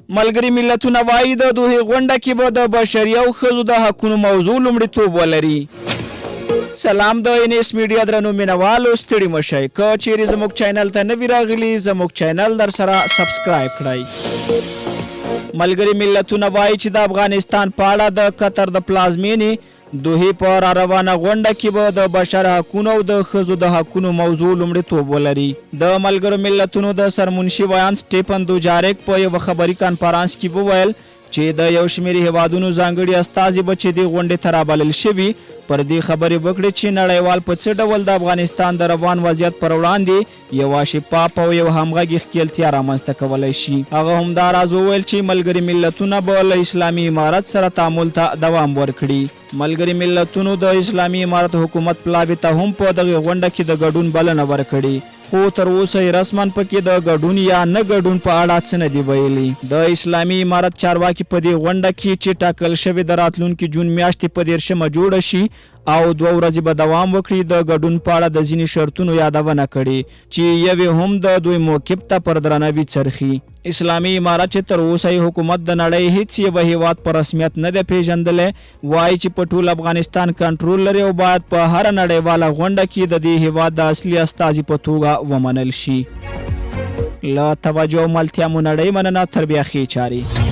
ملګري ملتونه وایي د دوحې غونډه کې به د بشري او ښځو د حقونو موضوع لومړیتوب ولري. سلام د انیس میډیا درنو مینوالو ستړي مشئ که چیرې زموږ چینل ته نوي راغلي زموږ چینل در سره سبسکرایب کړئ. ملګري ملتونه وایي چې د افغانستان په اړه د قطر د پلازمینې دوحې په را روانه غونډه کې به د بشر حقونو او د ښځو د حقونو موضوع لومړیتوب ولري. د ملګرو ملتونو د سرمنشي ویان سټیفن دوجاریک په یو خبري کانفرنس کې وویل چې د یو شمېر هیوادونو ځانګړي استازي به چې د غونډې ته رابلل شوي پر دې خبرې وکړي چې نړیوال په څه ډول د افغانستان د روان وضعیت پر وړاندې یوه شفاف او یو همغږي ښکیلتیا رامنځته کولی شي. هغه همداراز وویل چې ملګري ملتونه به له اسلامي امارت سره تعامل ته دوام ورکړي. ملګري ملتونو د اسلامي امارت حکومت پلاوي ته هم په دغه غونډه کې د ګډون بلنه ورکړې خو تر اوسه رسما پکې د ګډون یا نه ګډون په اړه څه نه دي ویلي. د اسلامي امارت چارواکي په دې غونډه کې چې ټاکل شوې د راتلونکي جون میاشتې په 13 جوړه شي او 2 ورځې به دوام وکړي د ګډون په اړه د ځینې شرطونو یادونه کړې چې یوې هم د دوی موقف ته پر درناوي څرخي. اسلامي امارت چې تر اوسه حکومت د نړۍ هیڅ یو هیواد په رسمیت نه دی پیژندلی وایي چې په ټول افغانستان کنټرول لري او باید په هر نړیواله غونډه کې د دې هیواد د اصلي استازي په توګه ومنل شي. له توجه او ملتیا مو نړۍ مننه. تر بیا ښې چارې.